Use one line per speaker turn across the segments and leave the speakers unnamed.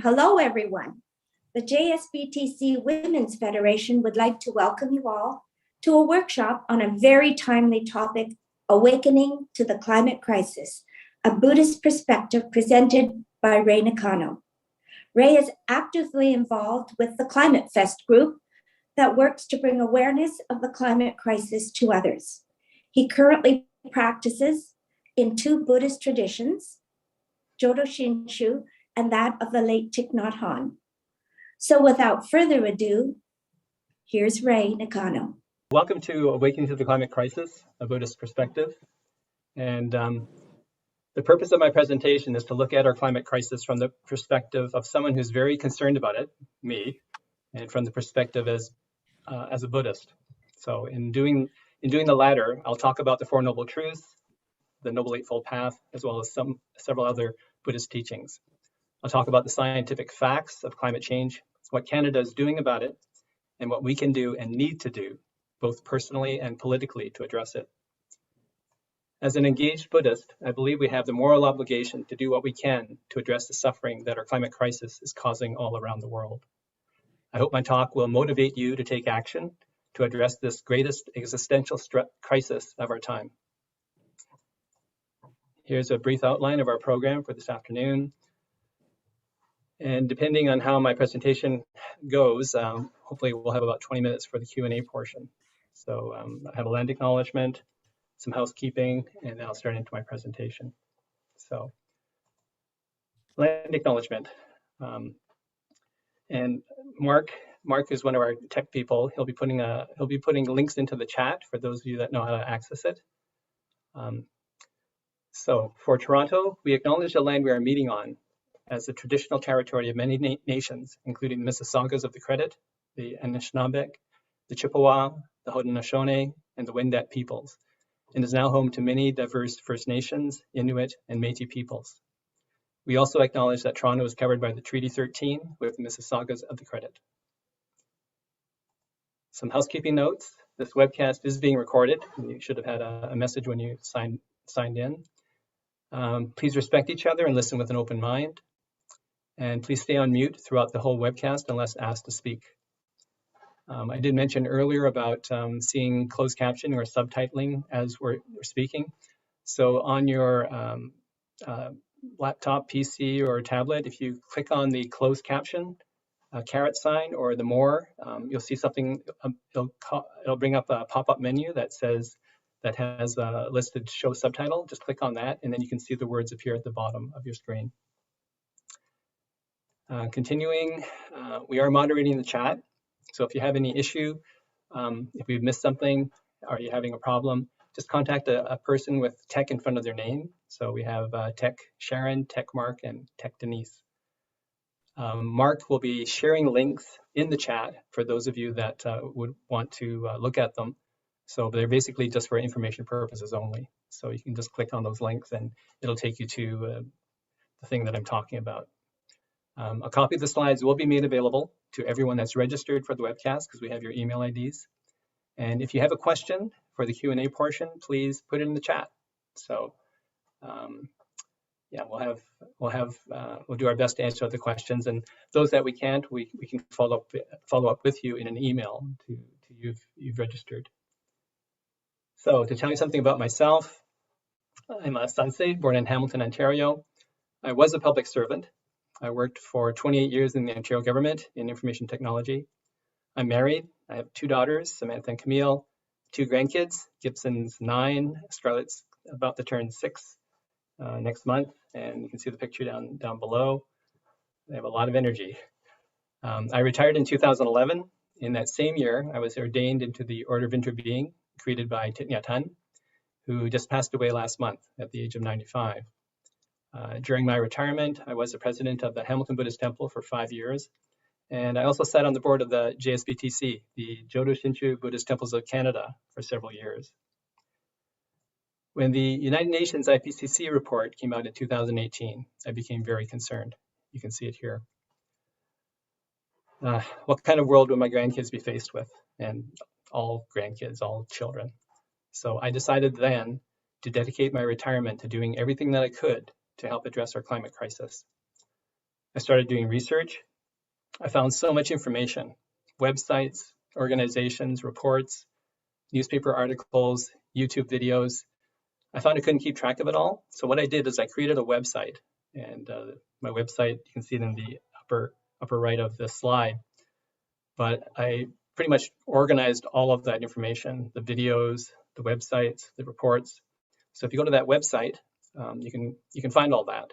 Hello, everyone. The JSBTC Women's Federation would like to welcome you all to a workshop on a very timely topic, Awakening to the Climate Crisis, a Buddhist perspective presented by Ray Nakano. Ray is actively involved with the Climate Fest group that works to bring awareness of the climate crisis to others. He currently practices in two Buddhist traditions, Jodo Shinshu and that of the late Thich Nhat Hanh. So without further ado, here's Ray Nakano.
Welcome to Awakening to the Climate Crisis, a Buddhist perspective. And the purpose of my presentation is to look at our climate crisis from the perspective of someone who's very concerned about it, me, and from the perspective as a Buddhist. So in doing the latter, I'll talk about the Four Noble Truths, the Noble Eightfold Path, as well as several other Buddhist teachings. I'll talk about the scientific facts of climate change, what Canada is doing about it, and what we can do and need to do, both personally and politically, to address it. As an engaged Buddhist, I believe we have the moral obligation to do what we can to address the suffering that our climate crisis is causing all around the world. I hope my talk will motivate you to take action to address this greatest existential crisis of our time. Here's a brief outline of our program for this afternoon. And depending on how my presentation goes, hopefully we'll have about 20 minutes for the Q&A portion. So I have a land acknowledgement, some housekeeping, and then I'll start into my presentation. So land acknowledgement. And Mark is one of our tech people. He'll be putting links into the chat for those of you that know how to access it. So for Toronto, we acknowledge the land we are meeting on as the traditional territory of many nations, including the Mississaugas of the Credit, the Anishinaabeg, the Chippewa, the Haudenosaunee, and the Wendat peoples, and is now home to many diverse First Nations, Inuit, and Métis peoples. We also acknowledge that Toronto is covered by the Treaty 13 with the Mississaugas of the Credit. Some housekeeping notes. This webcast is being recorded. You should have had a message when you signed in. Please respect each other and listen with an open mind. And please stay on mute throughout the whole webcast unless asked to speak. I did mention earlier about seeing closed captioning or subtitling as we're speaking. So on your laptop, PC, or tablet, if you click on the closed caption caret sign or the more, you'll see something, it'll bring up a pop-up menu that has listed show subtitle. Just click on that and then you can see the words appear at the bottom of your screen. Continuing, we are moderating the chat. So if you have any issue, if we've missed something, or you're having a problem, just contact a person with tech in front of their name. So we have Tech Sharon, Tech Mark, and Tech Denise. Mark will be sharing links in the chat for those of you that would want to look at them. So they're basically just for information purposes only. So you can just click on those links and it'll take you to the thing that I'm talking about. A copy of the slides will be made available to everyone that's registered for the webcast because we have your email IDs. And if you have a question for the Q&A portion, please put it in the chat. So yeah, we'll do our best to answer the questions, and those that we can't, we can follow up with you in an email to you've registered. So to tell you something about myself, I'm a Sansei, born in Hamilton, Ontario. I was a public servant. I worked for 28 years in the Ontario government in information technology. I'm married. I have two daughters, Samantha and Camille, two grandkids. Gibson's 9, Scarlett's about to turn 6 next month, and you can see the picture down below. They have a lot of energy. I retired in 2011. In that same year, I was ordained into the Order of Interbeing, created by Thich Nhat Hanh, who just passed away last month at the age of 95. During my retirement, I was the president of the Hamilton Buddhist Temple for 5 years, and I also sat on the board of the JSBTC, the Jodo Shinshu Buddhist Temples of Canada, for several years. When the United Nations IPCC report came out in 2018, I became very concerned. You can see it here. What kind of world would my grandkids be faced with? And all grandkids, all children. So I decided then to dedicate my retirement to doing everything that I could to help address our climate crisis. I started doing research. I found so much information, websites, organizations, reports, newspaper articles, YouTube videos. I found I couldn't keep track of it all. So what I did is I created a website, and my website, you can see it in the upper right of this slide. But I pretty much organized all of that information, the videos, the websites, the reports. So if you go to that website, you can find all that.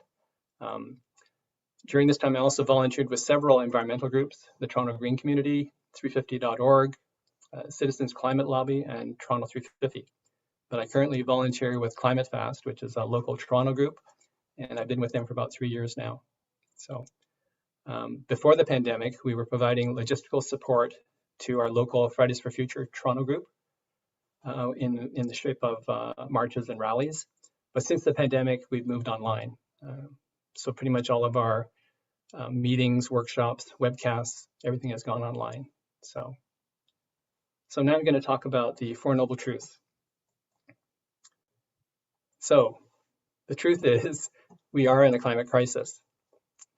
During this time, I also volunteered with several environmental groups, the Toronto Green Community, 350.org, Citizens Climate Lobby, and Toronto 350. But I currently volunteer with Climate Fast, which is a local Toronto group, and I've been with them for about 3 years now. So before the pandemic, we were providing logistical support to our local Fridays for Future Toronto group in the shape of marches and rallies. But since the pandemic, we've moved online. So pretty much all of our meetings, workshops, webcasts, everything has gone online. So now I'm going to talk about the Four Noble Truths. So the truth is, we are in a climate crisis.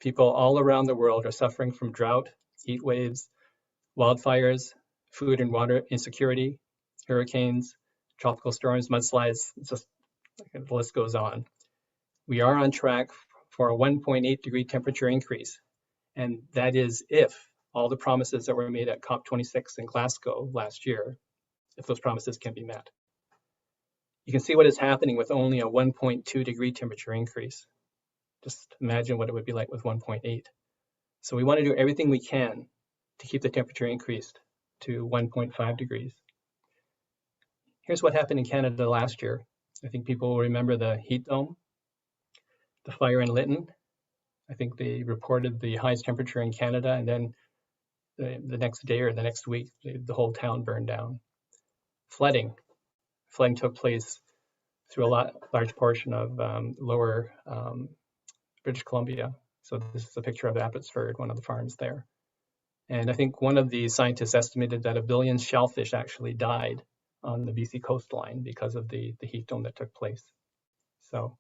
People all around the world are suffering from drought, heat waves, wildfires, food and water insecurity, hurricanes, tropical storms, mudslides, just the list goes on. We are on track for a 1.8 degree temperature increase. And that is if all the promises that were made at COP26 in Glasgow last year, if those promises can be met. You can see what is happening with only a 1.2 degree temperature increase. Just imagine what it would be like with 1.8. So we want to do everything we can to keep the temperature increased to 1.5 degrees. Here's what happened in Canada last year. I think people will remember the heat dome, the fire in Lytton. I think they reported the highest temperature in Canada, and then the next day or the next week, the whole town burned down. Flooding took place through a large portion of lower British Columbia. So this is a picture of Abbotsford, one of the farms there. And I think one of the scientists estimated that 1 billion shellfish actually died on the BC coastline because of the heat dome that took place. So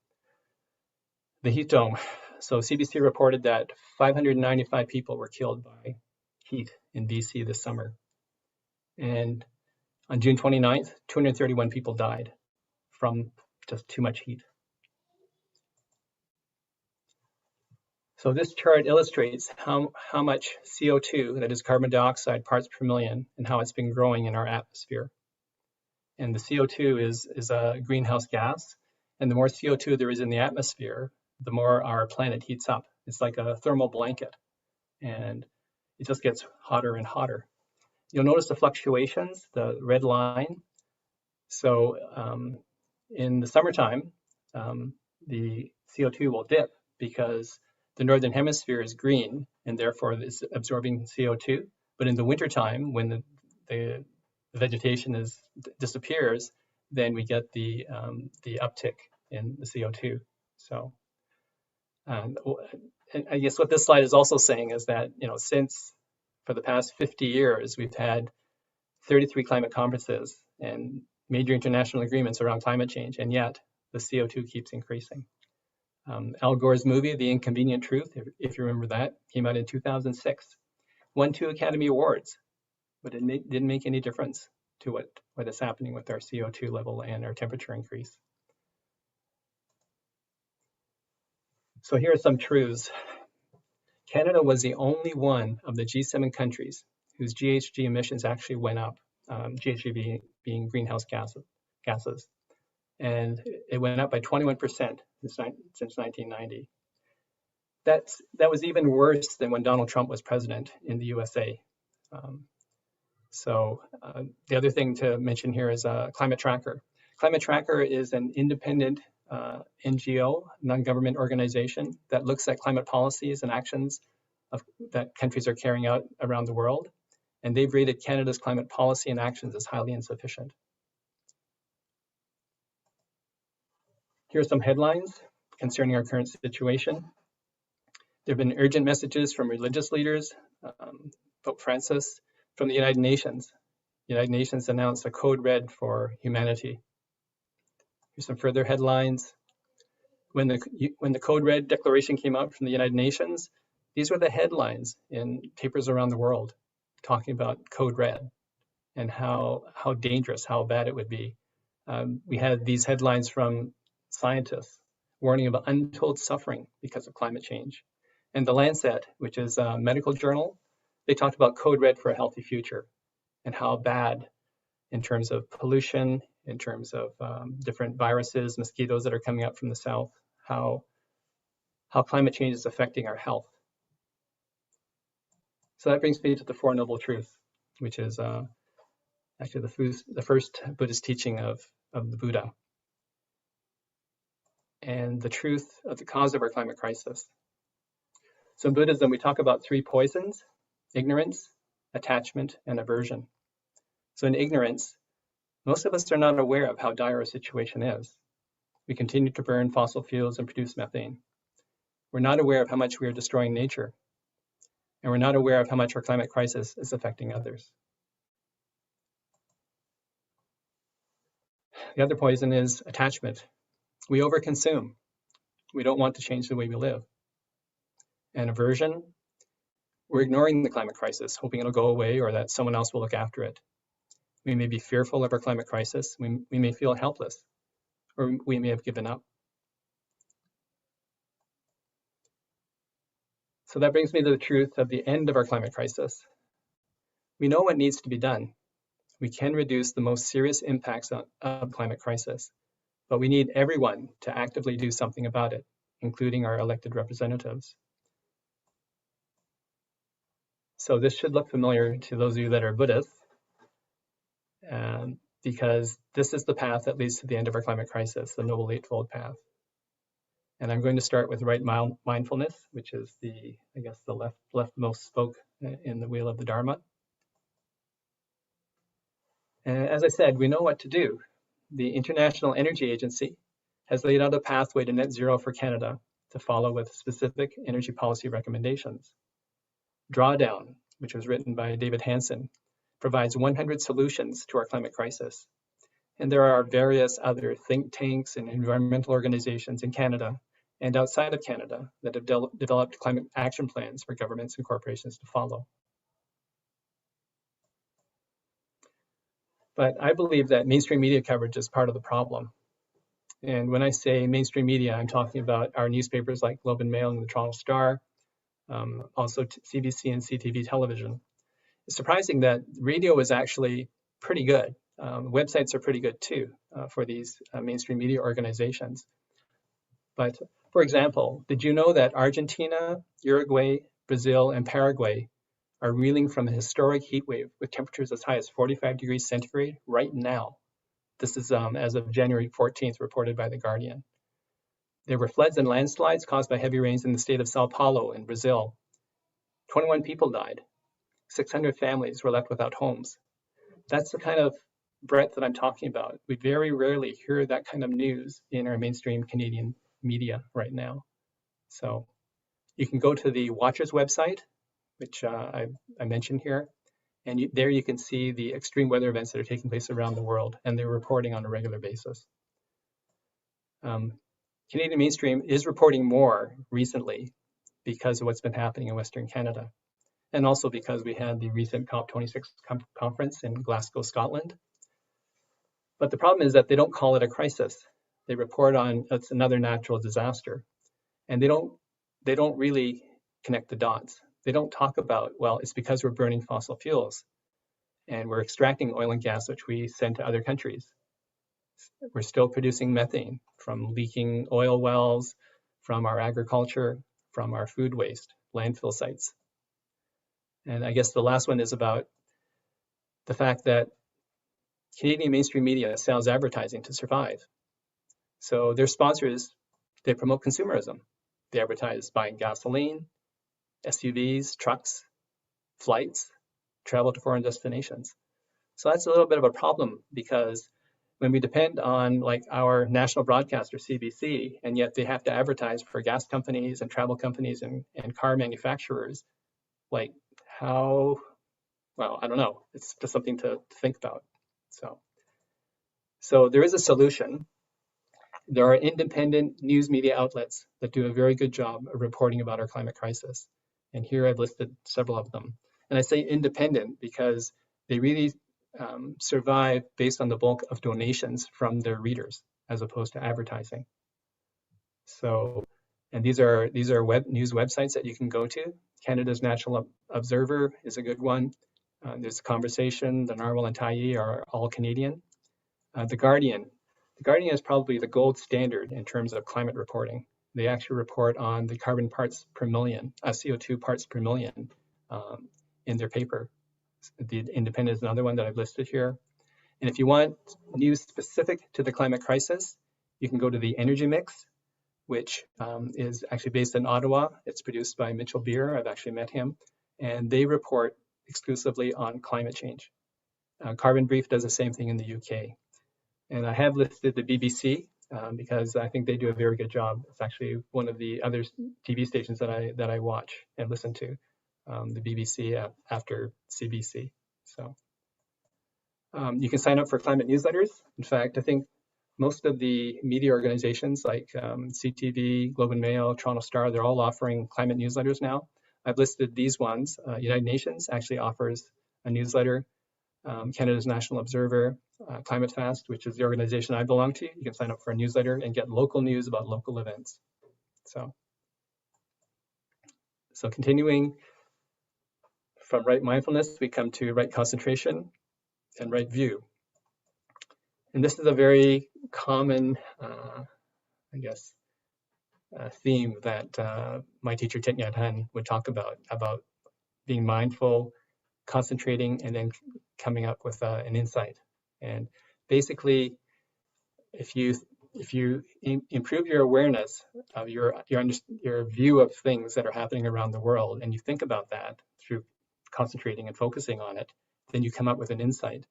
the heat dome. So CBC reported that 595 people were killed by heat in BC this summer. And on June 29th, 231 people died from just too much heat. So this chart illustrates how much CO2, that is carbon dioxide parts per million, and how it's been growing in our atmosphere. And the CO2 is a greenhouse gas, and the more CO2 there is in the atmosphere, the more our planet heats up. It's like a thermal blanket, and it just gets hotter and hotter. You'll notice the fluctuations, the red line. So in the summertime, the CO2 will dip because the northern hemisphere is green and therefore it's absorbing CO2. But in the wintertime, when the vegetation disappears, then we get the uptick in the CO2. So, and I guess what this slide is also saying is that, since for the past 50 years, we've had 33 climate conferences and major international agreements around climate change, and yet the CO2 keeps increasing. Al Gore's movie, The Inconvenient Truth, if you remember that, came out in 2006, won 2 Academy Awards, but it didn't make any difference to what is happening with our CO2 level and our temperature increase. So here are some truths. Canada was the only one of the G7 countries whose GHG emissions actually went up, GHG being greenhouse gases. And it went up by 21% since 1990. That was even worse than when Donald Trump was president in the USA. The other thing to mention here is Climate Tracker. Climate Tracker is an independent NGO, non-government organization that looks at climate policies and actions that countries are carrying out around the world. And they've rated Canada's climate policy and actions as highly insufficient. Here are some headlines concerning our current situation. There have been urgent messages from religious leaders, Pope Francis, from the United Nations. The United Nations announced a code red for humanity. Here's some further headlines. When the code red declaration came out from the United Nations, These were the headlines in papers around the world talking about code red and how dangerous, how bad it would be. We had these headlines from scientists warning about untold suffering because of climate change. And the Lancet, which is a medical journal, they talked about code red for a healthy future and how bad in terms of pollution, in terms of different viruses, mosquitoes that are coming up from the south, how climate change is affecting our health. So that brings me to the Four Noble Truths, which is actually the first Buddhist teaching of the Buddha, and the truth of the cause of our climate crisis. So in Buddhism, we talk about three poisons: ignorance, attachment, and aversion. So in ignorance, most of us are not aware of how dire our situation is. We continue to burn fossil fuels and produce methane. We're not aware of how much we are destroying nature, and we're not aware of how much our climate crisis is affecting others. The other poison is attachment. We overconsume. We don't want to change the way we live. And aversion, we're ignoring the climate crisis, hoping it'll go away or that someone else will look after it. We may be fearful of our climate crisis. We may feel helpless, or we may have given up. So that brings me to the truth of the end of our climate crisis. We know what needs to be done. We can reduce the most serious impacts of climate crisis, but we need everyone to actively do something about it, including our elected representatives. So this should look familiar to those of you that are Buddhists, because this is the path that leads to the end of our climate crisis, the Noble Eightfold path. And I'm going to start with right mindfulness, which is the leftmost spoke in the wheel of the Dharma. And as I said, we know what to do. The International Energy Agency has laid out a pathway to net zero for Canada to follow with specific energy policy recommendations. Drawdown, which was written by David Hansen, provides 100 solutions to our climate crisis. And there are various other think tanks and environmental organizations in Canada and outside of Canada that have developed climate action plans for governments and corporations to follow. But I believe that mainstream media coverage is part of the problem. And when I say mainstream media, I'm talking about our newspapers like Globe and Mail and the Toronto Star, also CBC and CTV television. It's surprising that radio is actually pretty good. Websites are pretty good too for these mainstream media organizations. But for example, did you know that Argentina, Uruguay, Brazil, and Paraguay are reeling from a historic heat wave with temperatures as high as 45 degrees centigrade right now? This is as of January 14th, reported by The Guardian. There were floods and landslides caused by heavy rains in the state of Sao Paulo in Brazil. 21 people died. 600 families were left without homes. That's the kind of breadth that I'm talking about. We very rarely hear that kind of news in our mainstream Canadian media right now. So you can go to the Watchers website, which I mentioned here, and there you can see the extreme weather events that are taking place around the world, and they're reporting on a regular basis. Canadian mainstream is reporting more recently because of what's been happening in Western Canada, and also because we had the recent COP26 conference in Glasgow, Scotland. But the problem is that they don't call it a crisis. They report on it's another natural disaster, and they don't really connect the dots. They don't talk about, well, it's because we're burning fossil fuels and we're extracting oil and gas, which we send to other countries. We're still producing methane from leaking oil wells, from our agriculture, from our food waste, landfill sites. And I guess the last one is about the fact that Canadian mainstream media sells advertising to survive. So their sponsors, they promote consumerism. They advertise buying gasoline, SUVs, trucks, flights, travel to foreign destinations. So that's a little bit of a problem, because when we depend on like our national broadcaster, CBC, and yet they have to advertise for gas companies and travel companies and car manufacturers, like how, well, I don't know. It's just something to think about. So there is a solution. There are independent news media outlets that do a very good job of reporting about our climate crisis. And here I've listed several of them. And I say independent because they really survive based on the bulk of donations from their readers as opposed to advertising. So, and these are news websites that you can go to. Canada's National Observer is a good one. There's Conversation, The Narwhal, and Tyee are all Canadian. The Guardian is probably the gold standard in terms of climate reporting. They actually report on the carbon parts per million, CO2 parts per million in their paper. The Independent is another one that I've listed here. And if you want news specific to the climate crisis, you can go to the Energy Mix, which is actually based in Ottawa. It's produced by Mitchell Beer. I've actually met him. And they report exclusively on climate change. Carbon Brief does the same thing in the UK. And I have listed the BBC because I think they do a very good job. It's actually one of the other TV stations that I watch and listen to, the BBC after CBC. So you can sign up for climate newsletters. In fact, I think most of the media organizations like CTV, Globe and Mail, Toronto Star, they're all offering climate newsletters now. I've listed these ones. United Nations actually offers a newsletter. Canada's National Observer, Climate Fast, which is the organization I belong to. You can sign up for a newsletter and get local news about local events. So continuing from right mindfulness, we come to right concentration and right view. And this is a very common, theme that my teacher Thich Nhat Hanh would talk about being mindful, concentrating, and then coming up with an insight. And basically, if you improve your awareness of your view of things that are happening around the world, and you think about that through concentrating and focusing on it, then you come up with an insight.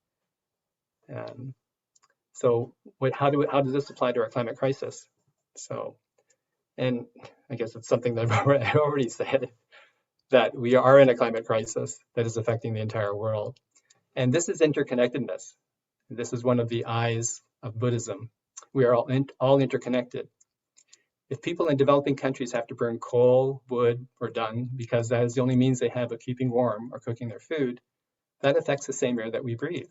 So how does this apply to our climate crisis? So, and I guess it's something that I've already said, that we are in a climate crisis that is affecting the entire world. And this is interconnectedness. This is one of the eyes of Buddhism. We are all interconnected. If people in developing countries have to burn coal, wood, or dung because that is the only means they have of keeping warm or cooking their food, that affects the same air that we breathe.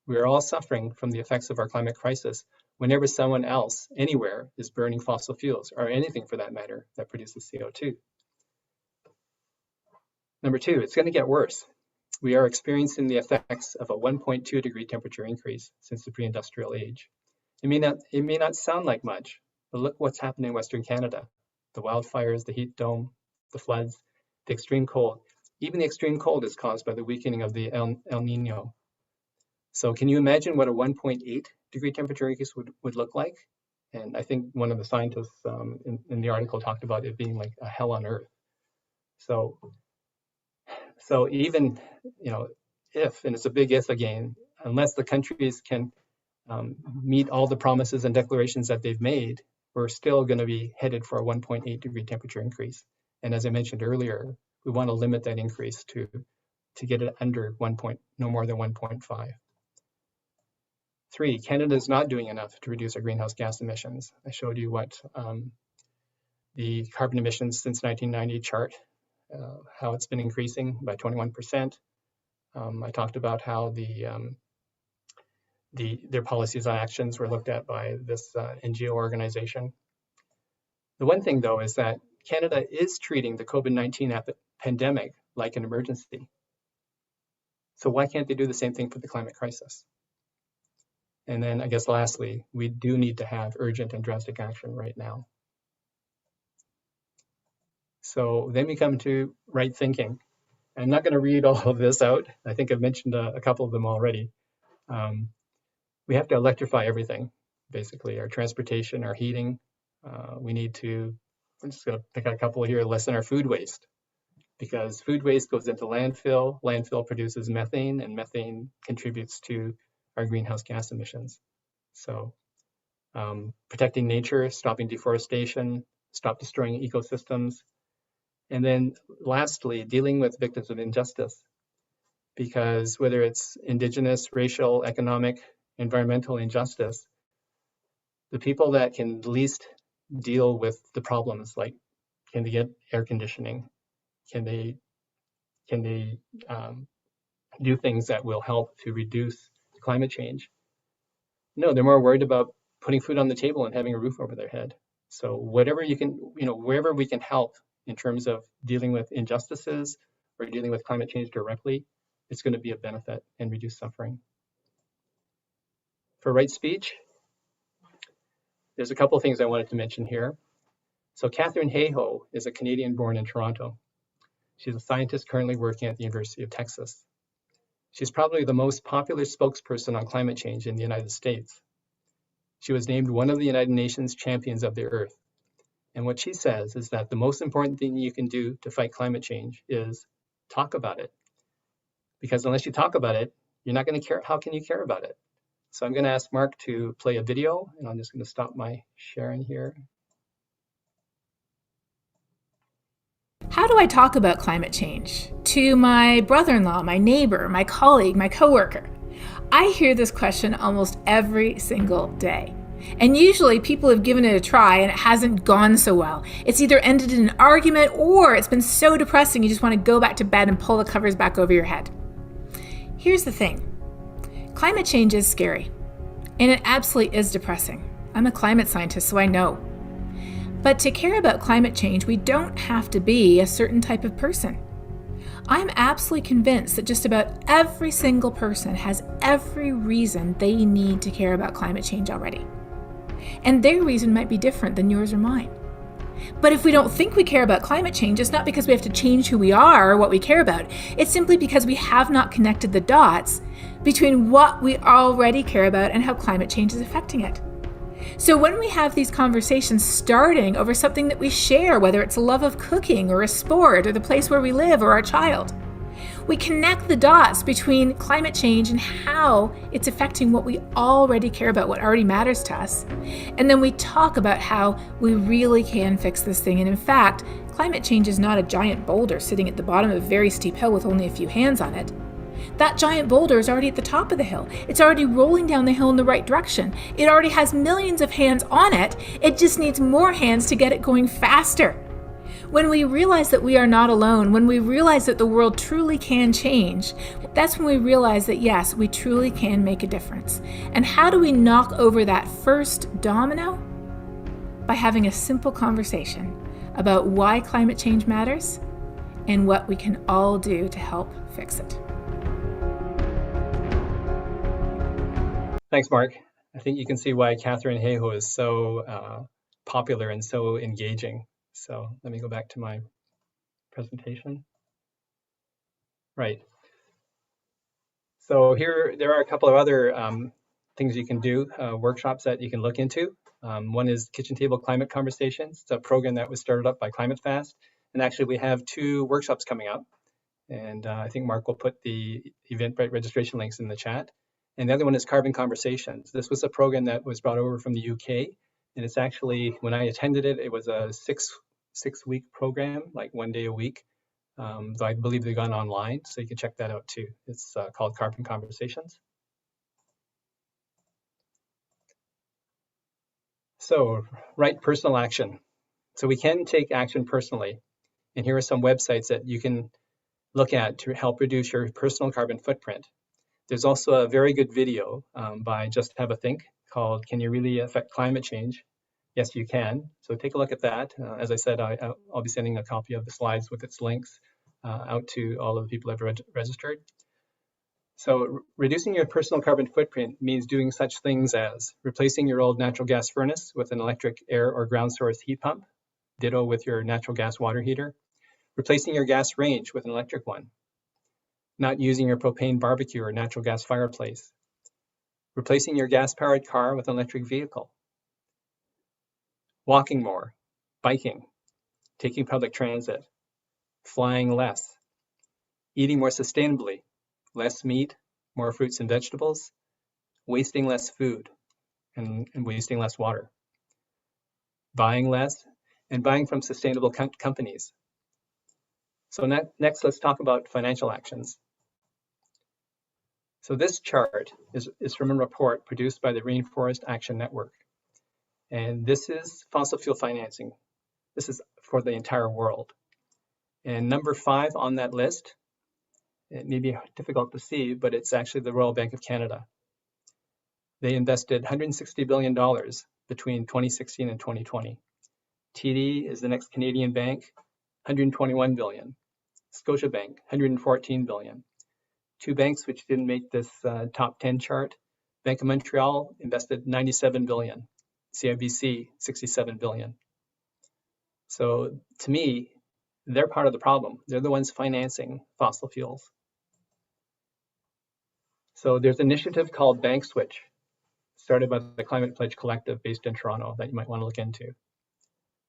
We are all suffering from the effects of our climate crisis whenever someone else, anywhere, is burning fossil fuels, or anything for that matter, that produces CO2. Number two, it's going to get worse. We are experiencing the effects of a 1.2 degree temperature increase since the pre-industrial age. It may not sound like much, but look what's happening in Western Canada. The wildfires, the heat dome, the floods, the extreme cold. Even the extreme cold is caused by the weakening of the El Nino. So can you imagine what a 1.8 degree temperature increase would look like? And I think one of the scientists in the article talked about it being like a hell on earth. So even, if, and it's a big if again, unless the countries can meet all the promises and declarations that they've made, we're still going to be headed for a 1.8 degree temperature increase. And as I mentioned earlier, we want to limit that increase to get it under no more than 1.5. 3, Canada is not doing enough to reduce our greenhouse gas emissions. I showed you what the carbon emissions since 1990 chart, how it's been increasing by 21%. I talked about how their policies and actions were looked at by this NGO organization. The one thing, though, is that Canada is treating the COVID-19 pandemic like an emergency. So why can't they do the same thing for the climate crisis? And then I guess lastly, we do need to have urgent and drastic action right now. So then we come to right thinking. I'm not going to read all of this out. I think I've mentioned a couple of them already. We have to electrify everything, basically, our transportation, our heating. We need to, I'm just going to pick out a couple here, lessen our food waste, because food waste goes into landfill. Landfill produces methane, and methane contributes to our greenhouse gas emissions. So protecting nature, stopping deforestation, stop destroying ecosystems. And then lastly, dealing with victims of injustice, because whether it's indigenous, racial, economic, environmental injustice, the people that can least deal with the problems, like can they get air conditioning, Can they do things that will help to reduce climate change? No, they're more worried about putting food on the table and having a roof over their head. So whatever you can, wherever we can help in terms of dealing with injustices or dealing with climate change directly, it's going to be a benefit and reduce suffering. For right speech, there's a couple of things I wanted to mention here. So Katharine Hayhoe is a Canadian born in Toronto. She's a scientist currently working at the University of Texas. She's probably the most popular spokesperson on climate change in the United States. She was named one of the United Nations champions of the earth. And what she says is that the most important thing you can do to fight climate change is talk about it. Because unless you talk about it, you're not going to care. How can you care about it? So I'm going to ask Mark to play a video, and I'm just going to stop my sharing here.
How do I talk about climate change to my brother-in-law, my neighbor, my colleague, my coworker? I hear this question almost every single day. And usually people have given it a try and it hasn't gone so well. It's either ended in an argument or it's been so depressing you just want to go back to bed and pull the covers back over your head. Here's the thing. Climate change is scary. And it absolutely is depressing. I'm a climate scientist, so I know. But to care about climate change, we don't have to be a certain type of person. I'm absolutely convinced that just about every single person has every reason they need to care about climate change already. And their reason might be different than yours or mine. But if we don't think we care about climate change, it's not because we have to change who we are or what we care about. It's simply because we have not connected the dots between what we already care about and how climate change is affecting it. So when we have these conversations starting over something that we share, whether it's a love of cooking or a sport or the place where we live or our child, we connect the dots between climate change and how it's affecting what we already care about, what already matters to us. And then we talk about how we really can fix this thing. And in fact, climate change is not a giant boulder sitting at the bottom of a very steep hill with only a few hands on it. That giant boulder is already at the top of the hill. It's already rolling down the hill in the right direction. It already has millions of hands on it. It just needs more hands to get it going faster. When we realize that we are not alone, when we realize that the world truly can change, that's when we realize that yes, we truly can make a difference. And how do we knock over that first domino? By having a simple conversation about why climate change matters and what we can all do to help fix it.
Thanks, Mark. I think you can see why Katharine Hayhoe is so popular and so engaging. So let me go back to my presentation. Right. So here, there are a couple of other things you can do, workshops that you can look into. One is Kitchen Table Climate Conversations. It's a program that was started up by Climate Fast. And actually, we have 2 workshops coming up. And I think Mark will put the Eventbrite registration links in the chat. And the other one is Carbon Conversations. This was a program that was brought over from the UK. And it's actually, when I attended it, it was a six-week program, like 1 day a week. Though I believe they've gone online, so you can check that out too. It's called Carbon Conversations. So, right personal action. So we can take action personally. And here are some websites that you can look at to help reduce your personal carbon footprint. There's also a very good video by Just Have a Think called Can You Really Affect Climate Change? Yes, you can. So take a look at that. As I said, I'll be sending a copy of the slides with its links out to all of the people who have registered. So reducing your personal carbon footprint means doing such things as replacing your old natural gas furnace with an electric air or ground source heat pump, ditto with your natural gas water heater, replacing your gas range with an electric one, not using your propane barbecue or natural gas fireplace, replacing your gas-powered car with an electric vehicle, walking more, biking, taking public transit, flying less, eating more sustainably, less meat, more fruits and vegetables, wasting less food and wasting less water, buying less, and buying from sustainable companies. So next, let's talk about financial actions. So this chart is from a report produced by the Rainforest Action Network. And this is fossil fuel financing. This is for the entire world. And number 5 on that list, it may be difficult to see, but it's actually the Royal Bank of Canada. They invested $160 billion between 2016 and 2020. TD is the next Canadian bank, $121 billion. Scotiabank, $114 billion. 2 banks which didn't make this top 10 chart. Bank of Montreal invested $97 billion. CIBC, $67 billion. So to me, they're part of the problem. They're the ones financing fossil fuels. So there's an initiative called Bank Switch, started by the Climate Pledge Collective based in Toronto that you might want to look into.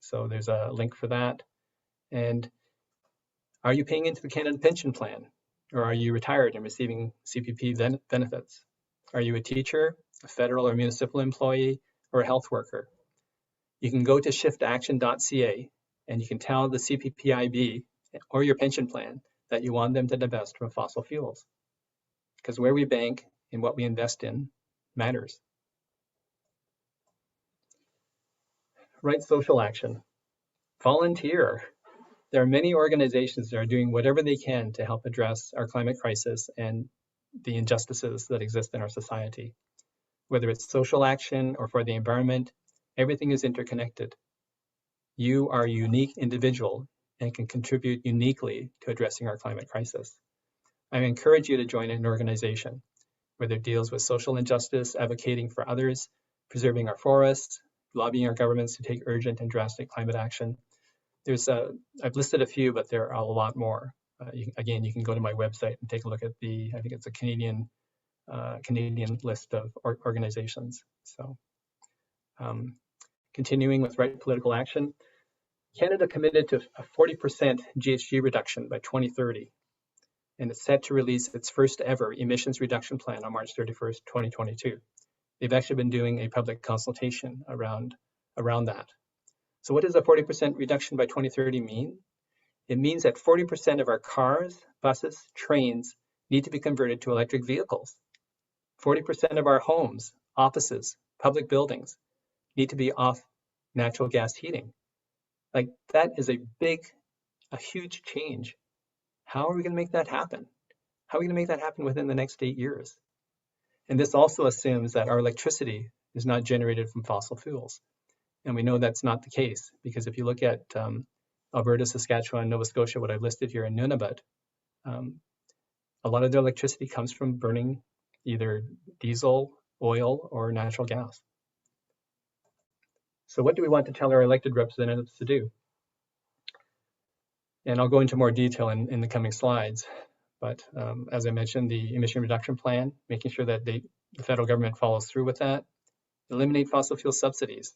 So there's a link for that. And are you paying into the Canada Pension Plan? Or are you retired and receiving CPP benefits? Are you a teacher, a federal or municipal employee, or a health worker? You can go to shiftaction.ca and you can tell the CPPIB or your pension plan that you want them to divest from fossil fuels. Because where we bank and what we invest in matters. Right social action. Volunteer. There are many organizations that are doing whatever they can to help address our climate crisis and the injustices that exist in our society. Whether it's social action or for the environment, everything is interconnected. You are a unique individual and can contribute uniquely to addressing our climate crisis. I encourage you to join an organization, whether it deals with social injustice, advocating for others, preserving our forests, lobbying our governments to take urgent and drastic climate action. I've listed a few, but there are a lot more. You can go to my website and take a look at I think it's a Canadian list of organizations. So continuing with right political action, Canada committed to a 40% GHG reduction by 2030, and it's set to release its first ever emissions reduction plan on March 31st, 2022. They've actually been doing a public consultation around that. So what does a 40% reduction by 2030 mean? It means that 40% of our cars, buses, trains need to be converted to electric vehicles. 40% of our homes, offices, public buildings need to be off natural gas heating. Like, that is a huge change. How are we going to make that happen? How are we going to make that happen within the next 8 years? And this also assumes that our electricity is not generated from fossil fuels. And we know that's not the case, because if you look at Alberta, Saskatchewan, Nova Scotia, what I've listed here in Nunavut, a lot of their electricity comes from burning either diesel, oil, or natural gas. So what do we want to tell our elected representatives to do? And I'll go into more detail in the coming slides. But as I mentioned, the emission reduction plan, making sure that the federal government follows through with that. Eliminate fossil fuel subsidies.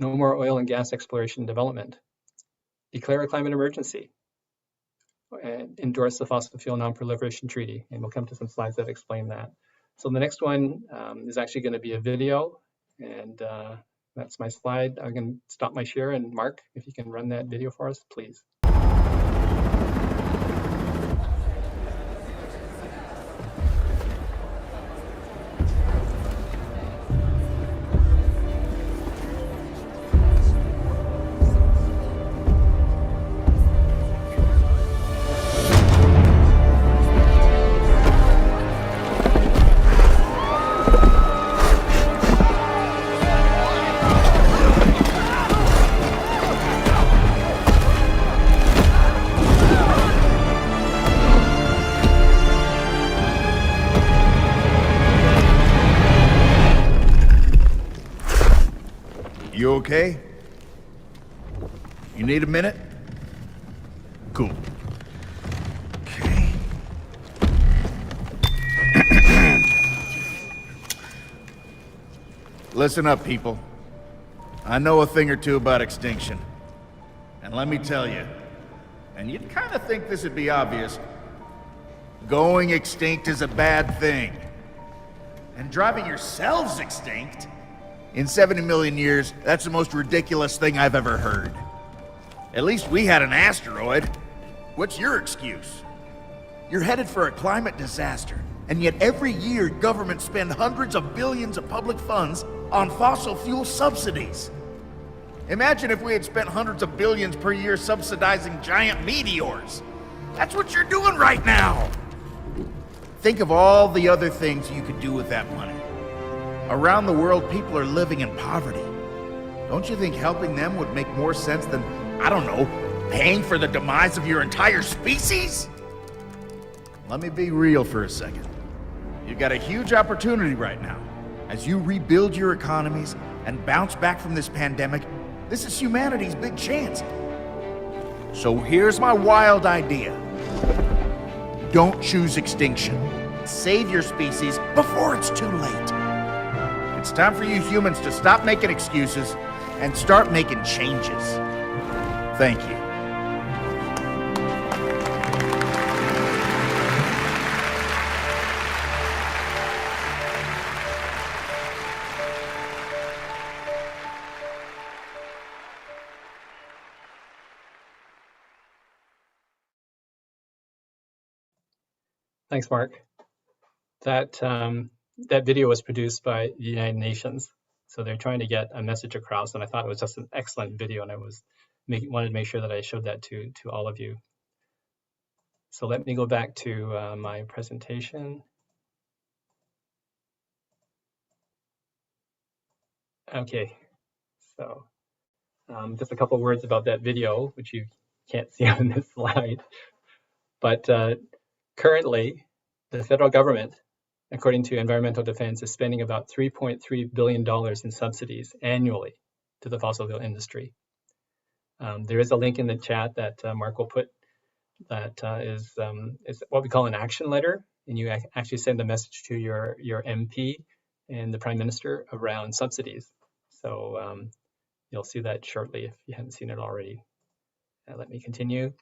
No more oil and gas exploration and development. Declare a climate emergency. And endorse the Fossil Fuel Non-Proliferation Treaty. And we'll come to some slides that explain that. So the next one is actually going to be a video. And that's my slide. I'm going to stop my share. And Mark, if you can run that video for us, please.
You okay? You need a minute? Cool. Okay. Listen up, people. I know a thing or two about extinction. And let me tell you, and you'd kind of think this would be obvious, going extinct is a bad thing. And driving yourselves extinct? In 70 million years, that's the most ridiculous thing I've ever heard. At least we had an asteroid. What's your excuse? You're headed for a climate disaster, and yet every year governments spend hundreds of billions of public funds on fossil fuel subsidies. Imagine if we had spent hundreds of billions per year subsidizing giant meteors. That's what you're doing right now. Think of all the other things you could do with that money. Around the world, people are living in poverty. Don't you think helping them would make more sense than, I don't know, paying for the demise of your entire species? Let me be real for a second. You've got a huge opportunity right now. As you rebuild your economies and bounce back from this pandemic, this is humanity's big chance. So here's my wild idea. Don't choose extinction. Save your species before it's too late. It's time for you humans to stop making excuses and start making changes. Thank you.
Thanks, Mark. That video was produced by the United Nations, so they're trying to get a message across, and I thought it was just an excellent video, and I wanted to make sure that I showed that to all of you. So let me go back to my presentation. Okay, so just a couple words about that video, which you can't see on this slide, but currently, the federal government, according to Environmental Defense, is spending about $3.3 billion in subsidies annually to the fossil fuel industry. There is a link in the chat that Mark will put that is what we call an action letter, and you actually send a message to your MP and the Prime Minister around subsidies. So you'll see that shortly if you haven't seen it already. Let me continue.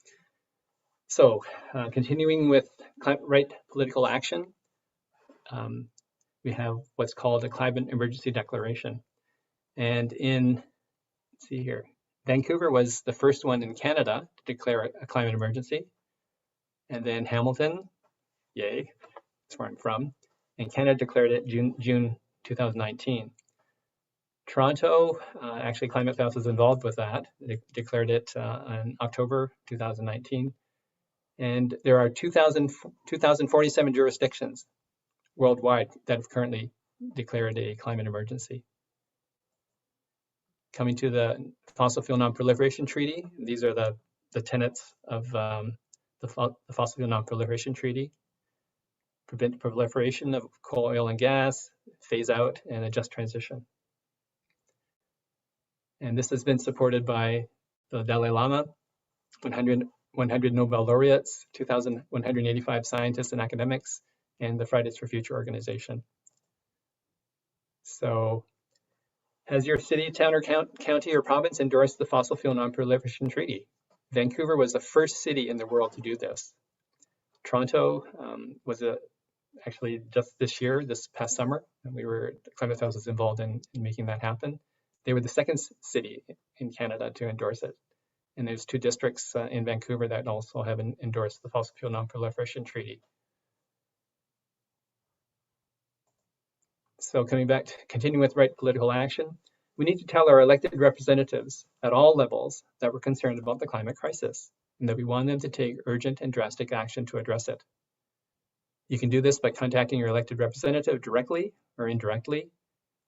So continuing with right political action, we have what's called a climate emergency declaration. And let's see here, Vancouver was the first one in Canada to declare a climate emergency. And then Hamilton, yay, that's where I'm from. And Canada declared it June 2019. Toronto, actually Climate Fast was involved with that. They declared it in October 2019. And there are 2,047 jurisdictions worldwide that have currently declared a climate emergency. Coming to the Fossil Fuel Non-Proliferation Treaty, these are the tenets of the Fossil Fuel Non-Proliferation Treaty. Prevent proliferation of coal, oil, and gas, phase out, and a just transition. And this has been supported by the Dalai Lama, 100 Nobel laureates, 2,185 scientists and academics, and the Fridays for Future organization. So has your city, town, or county or province endorsed the Fossil Fuel Non-Proliferation Treaty? Vancouver was the first city in the world to do this. Toronto was actually just this past summer, and Climate Fast was involved in making that happen. They were the second city in Canada to endorse it. And there's 2 districts in Vancouver that also have endorsed the Fossil Fuel Non-Proliferation Treaty. So coming back to continuing with right political action, we need to tell our elected representatives at all levels that we're concerned about the climate crisis and that we want them to take urgent and drastic action to address it. You can do this by contacting your elected representative directly or indirectly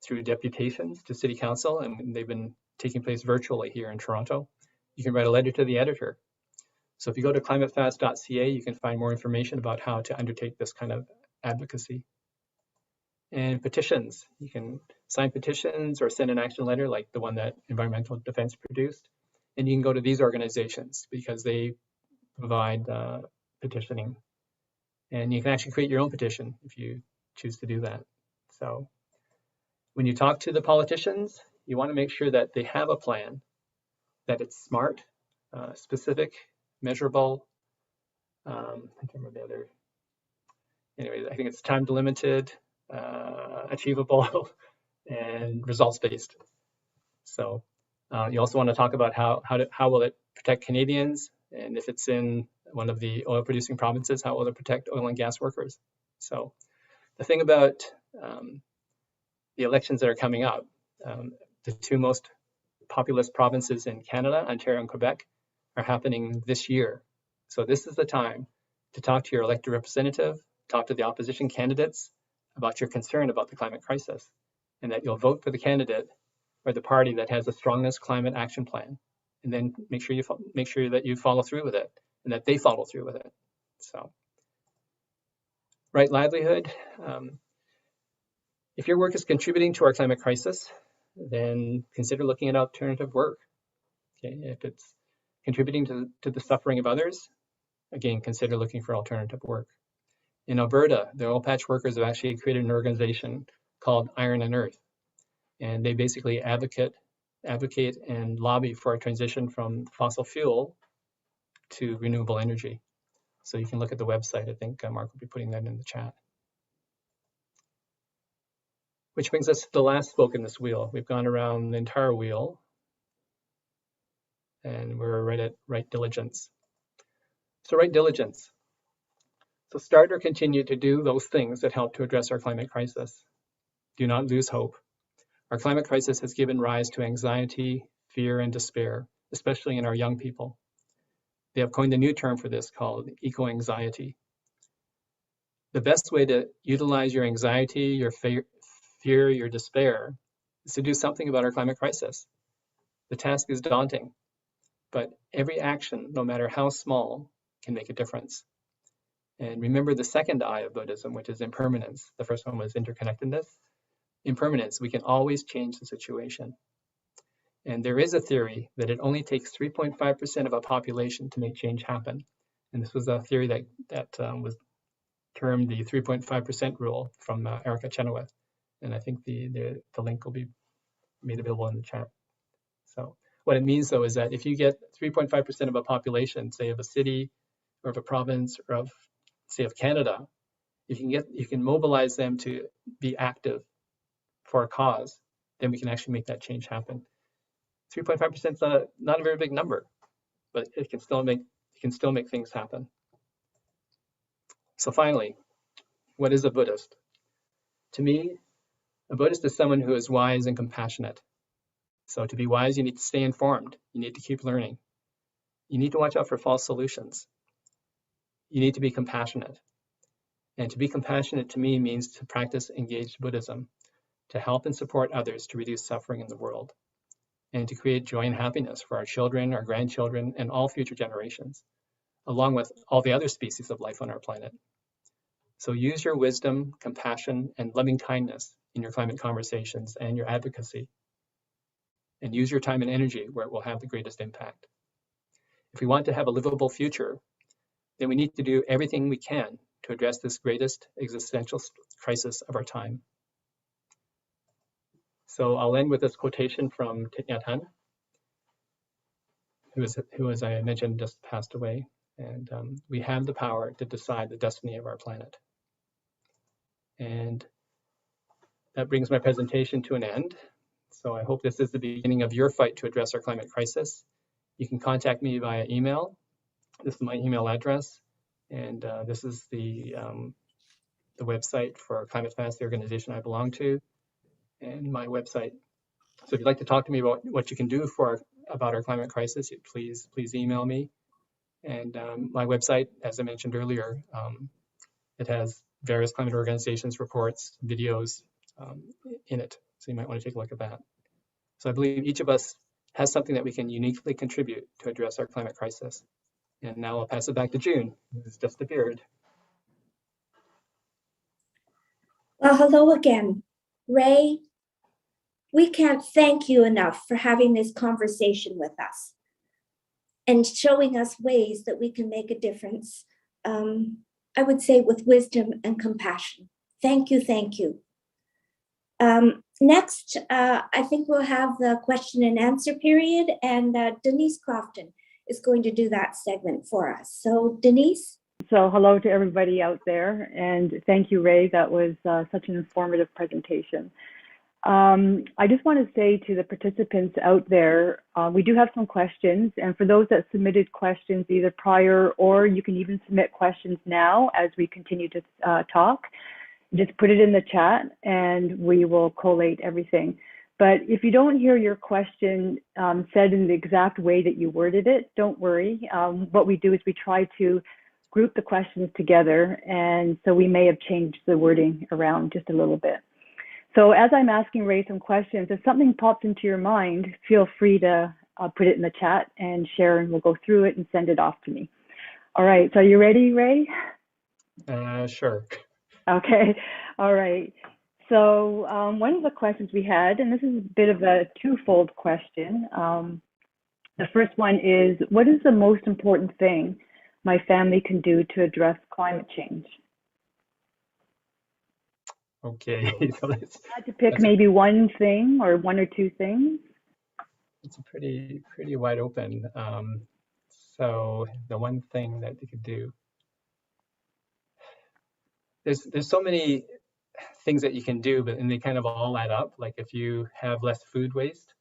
through deputations to City Council, and they've been taking place virtually here in Toronto. You can write a letter to the editor. So if you go to climatefast.ca, you can find more information about how to undertake this kind of advocacy. And petitions, you can sign petitions or send an action letter like the one that Environmental Defense produced. And you can go to these organizations because they provide petitioning. And you can actually create your own petition if you choose to do that. So when you talk to the politicians, you want to make sure that they have a plan, that it's smart, specific, measurable. I can't remember the other. Anyways, I think it's time delimited, achievable, and results-based. So you also want to talk about how will it protect Canadians, and if it's in one of the oil-producing provinces, how will it protect oil and gas workers? So the thing about the elections that are coming up, the 2 most populous provinces in Canada, Ontario and Quebec, are happening this year. So this is the time to talk to your elected representative, talk to the opposition candidates about your concern about the climate crisis, and that you'll vote for the candidate or the party that has the strongest climate action plan. And then make sure that you follow through with it and that they follow through with it. So, right livelihood. If your work is contributing to our climate crisis, then consider looking at alternative work. Okay, if it's contributing to the suffering of others, again, consider looking for alternative work. In Alberta, the oil patch workers have actually created an organization called Iron and Earth, and they basically advocate and lobby for a transition from fossil fuel to renewable energy. So you can look at the website. I think Mark will be putting that in the chat. Which brings us to the last spoke in this wheel. We've gone around the entire wheel, and we're right at right diligence. So right diligence. So start or continue to do those things that help to address our climate crisis. Do not lose hope. Our climate crisis has given rise to anxiety, fear, and despair, especially in our young people. They have coined a new term for this called eco-anxiety. The best way to utilize your anxiety, your fear, your despair, is to do something about our climate crisis. The task is daunting, but every action, no matter how small, can make a difference. And remember the second I of Buddhism, which is impermanence. The first one was interconnectedness. Impermanence, we can always change the situation. And there is a theory that it only takes 3.5% of a population to make change happen. And this was a theory that was termed the 3.5% rule from Erica Chenoweth. And I think the link will be made available in the chat. So what it means, though, is that if you get 3.5% of a population, say of a city or of a province or of, say, of Canada, you can mobilize them to be active for a cause, then we can actually make that change happen. 3.5% is not a very big number, but it can still make things happen. So finally, what is a Buddhist? To me, a Buddhist is someone who is wise and compassionate. So to be wise, you need to stay informed. You need to keep learning. You need to watch out for false solutions. You need to be compassionate. And to be compassionate to me means to practice engaged Buddhism, to help and support others to reduce suffering in the world, and to create joy and happiness for our children, our grandchildren, and all future generations, along with all the other species of life on our planet. So use your wisdom, compassion, and loving kindness in your climate conversations and your advocacy. And use your time and energy where it will have the greatest impact. If we want to have a livable future, then we need to do everything we can to address this greatest existential crisis of our time. So I'll end with this quotation from Thich Nhat Hanh, who, as I mentioned, just passed away. And we have the power to decide the destiny of our planet. And that brings my presentation to an end. So I hope this is the beginning of your fight to address our climate crisis. You can contact me via email. This is my email address. And this is the website for Climate Fast, the organization I belong to, and my website. So if you'd like to talk to me about what you can do about our climate crisis, please email me. And my website, as I mentioned earlier, it has various climate organizations, reports, videos in it. So you might want to take a look at that. So I believe each of us has something that we can uniquely contribute to address our climate crisis. And now I'll pass it back to June, who's just appeared.
Well, hello again. Ray, we can't thank you enough for having this conversation with us and showing us ways that we can make a difference, I would say with wisdom and compassion. Thank you, thank you. Next, I think we'll have the question and answer period, and Denise Crofton is going to do that segment for us. So Denise?
So hello to everybody out there, and thank you, Ray. That was such an informative presentation. I just want to say to the participants out there, we do have some questions, and for those that submitted questions either prior, or you can even submit questions now as we continue to talk, just put it in the chat and we will collate everything. But if you don't hear your question said in the exact way that you worded it, don't worry. What we do is we try to group the questions together, and so we may have changed the wording around just a little bit. So as I'm asking Ray some questions, if something pops into your mind, feel free to put it in the chat, and Sharon will go through it and send it off to me. All right, so are you ready, Ray?
Sure.
Okay, all right. So one of the questions we had, and this is a bit of a twofold question. The first one is, what is the most important thing my family can do to address climate change?
Okay, so
I had to pick maybe one thing or one or two things.
it's a pretty wide open. So the one thing that they could do, there's so many things that you can do, and they kind of all add up. Like if you have less food waste,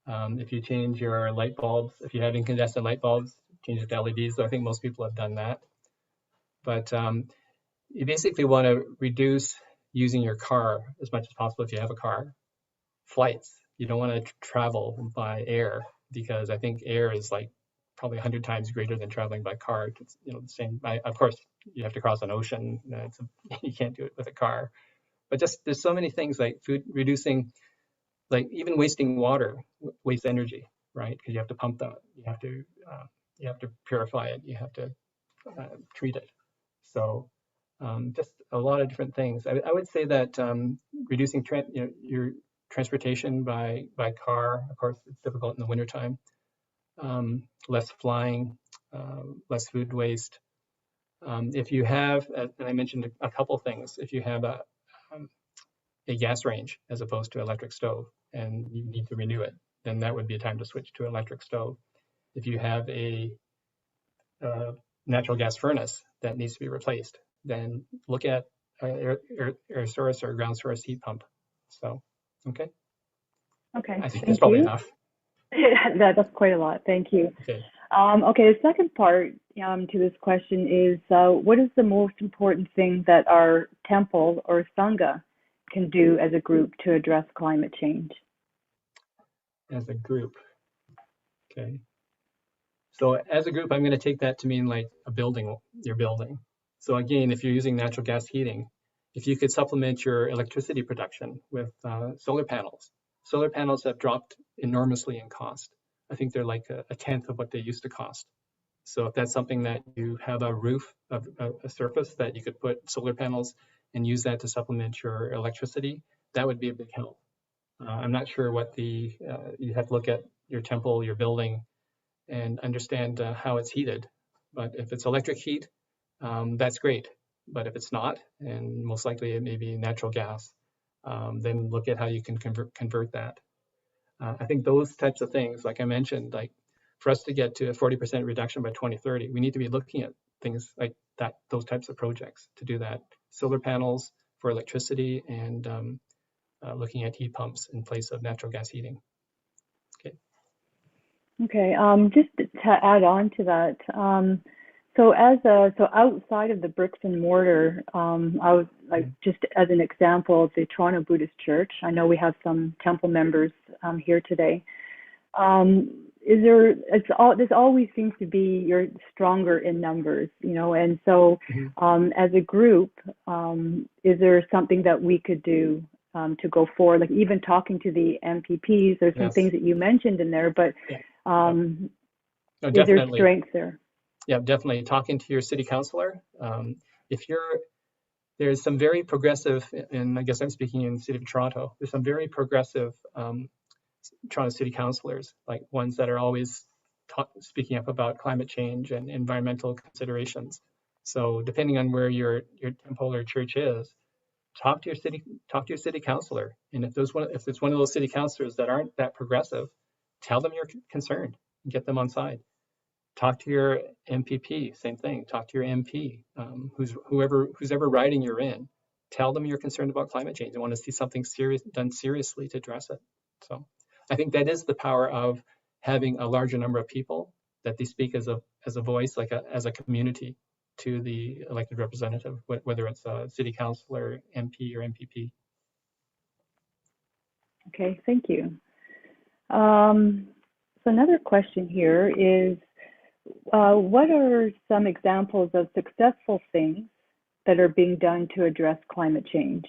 if you change your light bulbs, if you have incandescent light bulbs, change it to LEDs. So I think most people have done that. But you basically want to reduce using your car as much as possible if you have a car. Flights, you don't want to travel by air, because I think air is like probably 100 times greater than traveling by car. It's, the same. Of course, you have to cross an ocean. You can't do it with a car. But just there's so many things like food, reducing, like even wasting water, waste energy, right? Because you have to pump that. You have to purify it. You have to treat it. So just a lot of different things. I would say that reducing your transportation by car, of course, it's difficult in the wintertime. Less flying, less food waste. If you have, and I mentioned a couple things, if you have a gas range as opposed to electric stove and you need to renew it, then that would be a time to switch to electric stove. If you have a natural gas furnace that needs to be replaced, then look at air source or ground source heat pump. So, okay.
Okay,
I think that's probably enough.
That's quite a lot. Thank you.
Okay.
Okay, the second part to this question is, what is the most important thing that our temple or sangha can do as a group to address climate change?
As a group, okay. So as a group, I'm going to take that to mean like a building, your building. So again, if you're using natural gas heating, if you could supplement your electricity production with solar panels. Solar panels have dropped enormously in cost. I think they're like a tenth of what they used to cost. So if that's something that you have a roof, a surface that you could put solar panels and use that to supplement your electricity, that would be a big help. I'm not sure what you have to look at your temple, your building, and understand how it's heated. But if it's electric heat, that's great. But if it's not, and most likely it may be natural gas, then look at how you can convert that. I think those types of things, like I mentioned, like for us to get to a 40% reduction by 2030, we need to be looking at things like that, those types of projects to do that. Solar panels for electricity and looking at heat pumps in place of natural gas heating. Okay.
Okay, just to add on to that, so outside of the bricks and mortar, I was like, just as an example of the Toronto Buddhist Church, I know we have some temple members here today. This always seems to be you're stronger in numbers, and so as a group, is there something that we could do to go forward, like even talking to the MPPs? There's some things that you mentioned in there, but is there strength there?
Yeah, definitely. Talking to your city councilor. There's some very progressive, and I guess I'm speaking in the city of Toronto, there's some very progressive Toronto city councilors, like ones that are always speaking up about climate change and environmental considerations. So depending on where your temple or church is, talk to your city councilor. And if it's one of those city councilors that aren't that progressive, tell them you're concerned and get them on side. Talk to your MPP, same thing. Talk to your MP, who's ever riding you're in. Tell them you're concerned about climate change and want to see something done seriously to address it. So I think that is the power of having a larger number of people that they speak as a voice, as a community to the elected representative, whether it's a city councilor, MP, or MPP.
Okay, thank you. So another question here is, what are some examples of successful things that are being done to address climate change?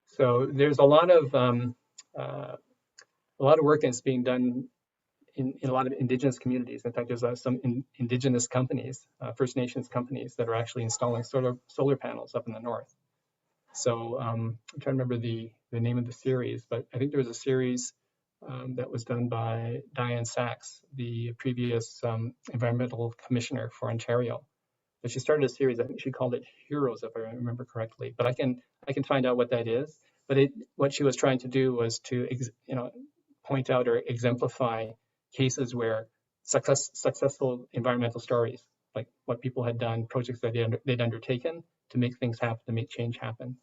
So there's a lot of work that's being done in a lot of indigenous communities. In fact, there's some indigenous companies, First Nations companies, that are actually installing solar panels up in the north. So I'm trying to remember the name of the series, but I think there was a series that was done by Diane Sachs, the previous environmental commissioner for Ontario. But she started a series. I think she called it Heroes, if I remember correctly. But I can find out what that is. But what she was trying to do was to point out or exemplify cases where successful environmental stories, like what people had done, projects that they'd undertaken to make things happen, to make change happen.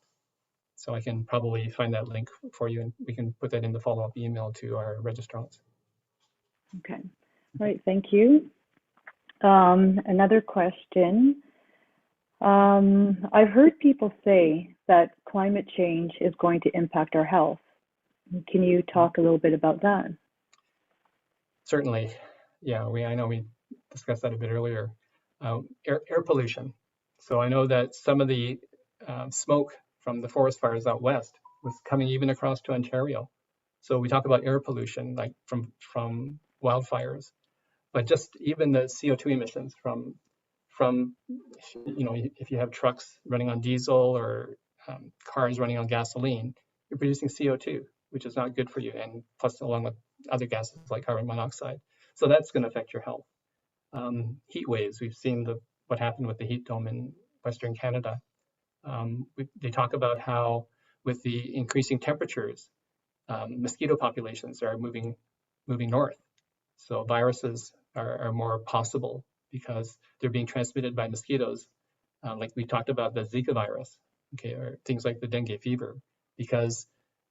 So I can probably find that link for you, and we can put that in the follow-up email to our registrants.
Okay, all right, thank you. Another question. I've heard people say that climate change is going to impact our health. Can you talk a little bit about that?
Certainly. Yeah, I know we discussed that a bit earlier. Air pollution. So I know that some of the smoke from the forest fires out west was coming even across to Ontario. So we talk about air pollution, like from wildfires, but just even the CO2 emissions from if you have trucks running on diesel or cars running on gasoline, you're producing CO2, which is not good for you, and plus along with other gases like carbon monoxide. So that's going to affect your health. Heat waves, we've seen what happened with the heat dome in Western Canada. They talk about how with the increasing temperatures, mosquito populations are moving north. So viruses are more possible because they're being transmitted by mosquitoes, like we talked about the Zika virus, okay, or things like the dengue fever, because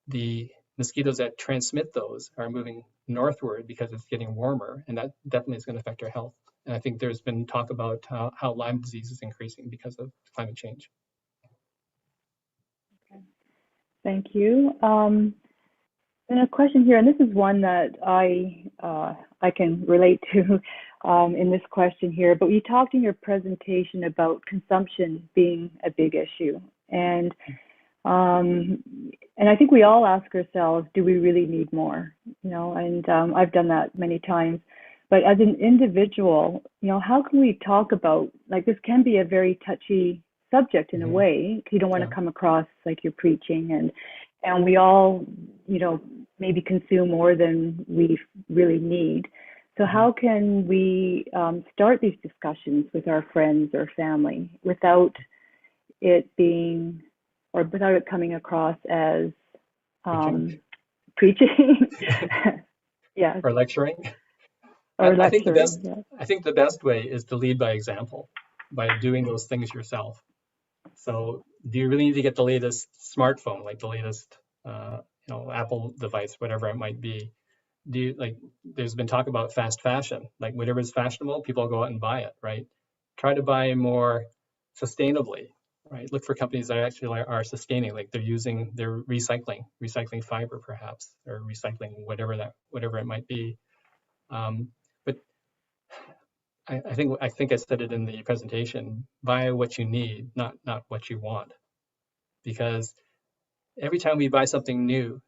the mosquitoes that transmit those are moving northward because it's getting warmer, and that definitely is going to affect our health. And I think there's been talk about how Lyme disease is increasing because of climate change.
Okay. Thank you. And a question here, and this is one that I can relate to in this question here, but you talked in your presentation about consumption being a big issue. And I think we all ask ourselves, do we really need more? And I've done that many times. But as an individual, how can we talk about, like, this can be a very touchy subject in a way. You don't want to come across like you're preaching, and we all, maybe consume more than we really need. So how can we start these discussions with our friends or family without it coming across as preaching? Yeah.
Or lecturing. I think the best way is to lead by example, by doing those things yourself. So do you really need to get the latest smartphone, like the latest Apple device, whatever it might be? There's been talk about fast fashion, like whatever is fashionable, people go out and buy it, right? Try to buy more sustainably, right? Look for companies that actually are sustaining, like they're recycling fiber perhaps, or recycling whatever it might be. But I think I said it in the presentation, buy what you need, not what you want. Because every time we buy something new,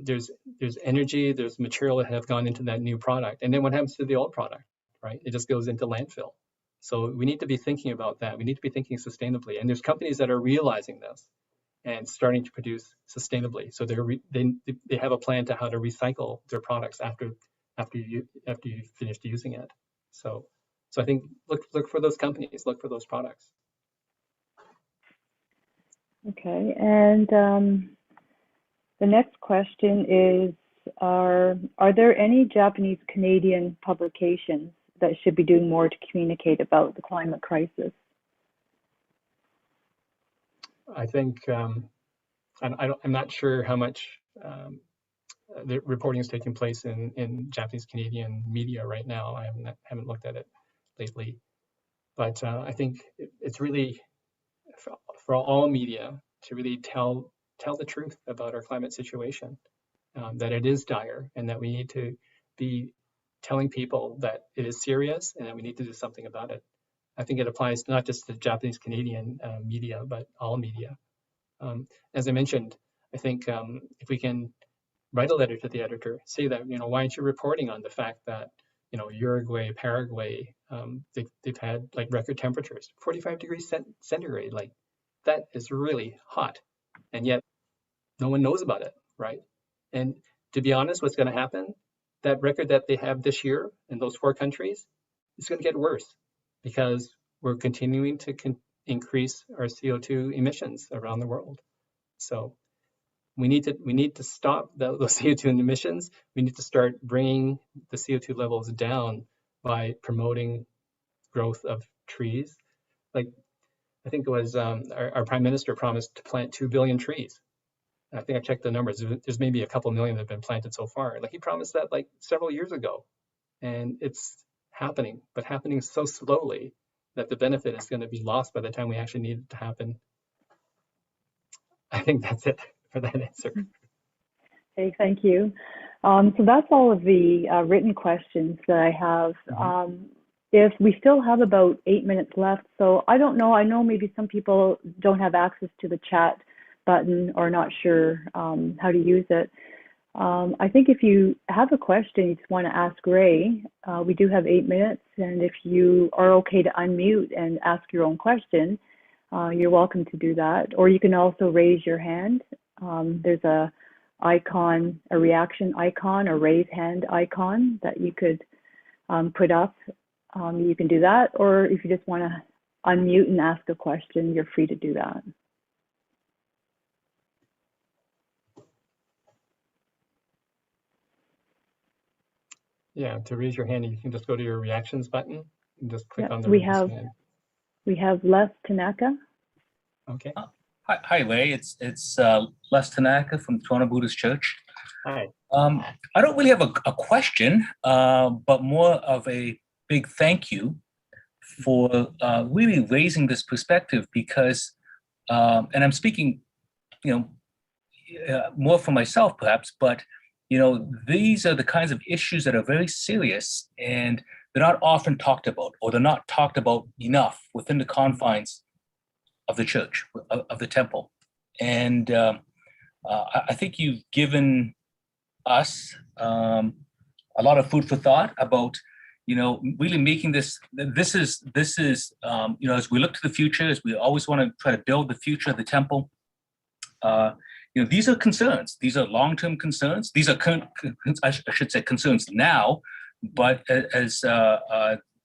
there's energy, there's material that have gone into that new product. And then what happens to the old product, right? It just goes into landfill. So we need to be thinking about that. We need to be thinking sustainably. And there's companies that are realizing this and starting to produce sustainably. So they have a plan to how to recycle their products after you finished using it. So I think look for those companies, look for those products.
Okay, and the next question is, are there any Japanese Canadian publications that should be doing more to communicate about the climate crisis?
I think I'm not sure how much the reporting is taking place in Japanese Canadian media right now. I haven't looked at it lately, but I think it's really for all media to really tell tell the truth about our climate situation, that it is dire, and that we need to be telling people that it is serious and that we need to do something about it. I think it applies not just to Japanese Canadian media, but all media. As I mentioned, I think if we can write a letter to the editor, say that, why aren't you reporting on the fact that, Uruguay, Paraguay, they've had like record temperatures, 45 degrees centigrade, like that is really hot. And yet no one knows about it, right? And to be honest, what's going to happen, that record that they have this year in those 4 countries, is going to get worse because we're continuing to increase our CO2 emissions around the world. So we need to stop those CO2 emissions. We need to start bringing the CO2 levels down by promoting growth of trees. Like, I think it was our prime minister promised to plant 2 billion trees. I think I checked the numbers. There's maybe a couple million that have been planted so far. Like, he promised that like several years ago, and it's happening, but happening so slowly that the benefit is going to be lost by the time we actually need it to happen. I think that's it for that answer.
Okay, thank you. So that's all of the written questions that I have. If we still have about 8 minutes left, so I don't know, I know maybe some people don't have access to the chat button or not sure how to use it. I think if you have a question you just want to ask Ray, we do have 8 minutes, and if you are okay to unmute and ask your own question, you're welcome to do that. Or you can also raise your hand. There's a icon, a reaction icon, or raise hand icon that you could put up. You can do that, or if you just want to unmute and ask a question, you're free to do that.
Yeah, to raise your hand, you can just go to your reactions button and just click on the
we
raise
have
hand.
We have Les Tanaka.
Okay.
Hi, Ray. It's Les Tanaka from Toronto Buddhist Church.
Hi.
I don't really have a question, but more of a big thank you for really raising this perspective, because, and I'm speaking, more for myself perhaps, but these are the kinds of issues that are very serious, and they're not often talked about, or they're not talked about enough within the confines of the church, of the temple. And I think you've given us a lot of food for thought about, really making this is as we look to the future, as we always want to try to build the future of the temple, these are concerns. These are long-term concerns. These are, I should say, concerns now, but as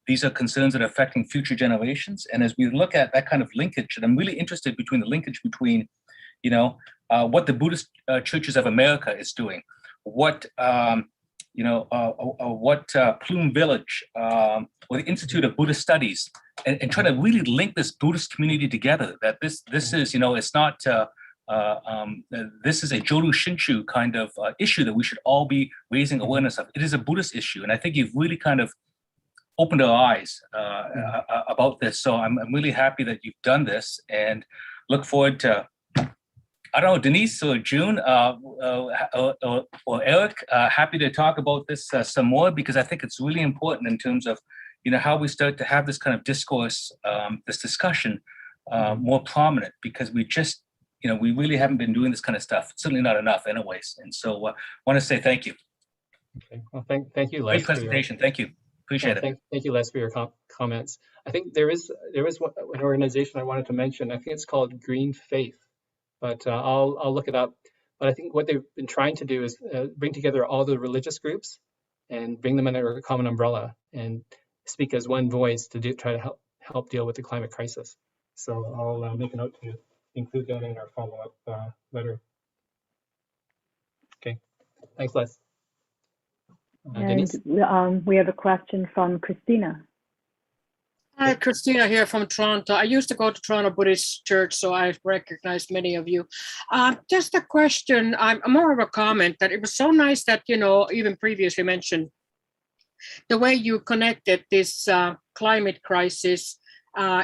these are concerns that are affecting future generations. And as we look at that kind of linkage, and I'm really interested between the linkage between, what the Buddhist churches of America is doing, what Plume Village or the Institute of Buddhist Studies, and try to really link this Buddhist community together. That this is, it's not. This is a Jodo Shinshu kind of issue that we should all be raising awareness of. It is a Buddhist issue, and I think you've really kind of opened our eyes about this. So I'm really happy that you've done this, and look forward to, I don't know, Denise or June or Eric, happy to talk about this some more, because I think it's really important in terms of how we start to have this kind of discourse, this discussion more prominent, because we just we really haven't been doing this kind of stuff, certainly not enough anyways. And so want to say thank you.
Okay. Well, thank you, Les.
Great presentation. Thank you. Appreciate it.
Thank you, Les, for your comments. I think there is an organization I wanted to mention. I think it's called Green Faith, but I'll look it up. But I think what they've been trying to do is bring together all the religious groups and bring them under a common umbrella and speak as one voice to try to help deal with the climate crisis. So I'll make a note to include that in our follow-up letter. Okay, thanks, Les. Denise?
And we have a question from Christina.
Hi, Christina here from Toronto. I used to go to Toronto Buddhist Church, so I recognize many of you. Just a question, more of a comment, that it was so nice that, even previously mentioned, the way you connected this climate crisis